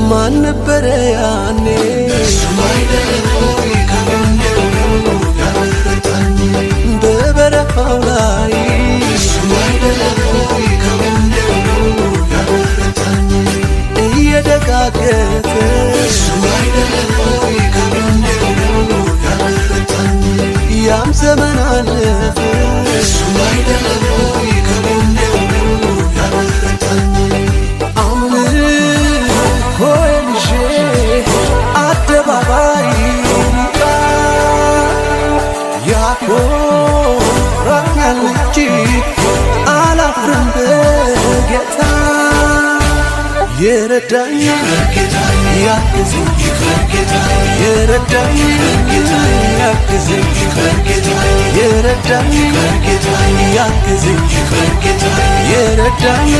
ማን ነበር ያኔ በበረሃው ላይ እየደጋገፈ ያም ዘመን አለፈ አደባባይ ያኮራኛል እንጂ አላፍርም በጌታ የረዳኝ ያግዘኝ የረዳኝ ያግዘኝ የረዳኝ ያግዘኝ የረዳኝ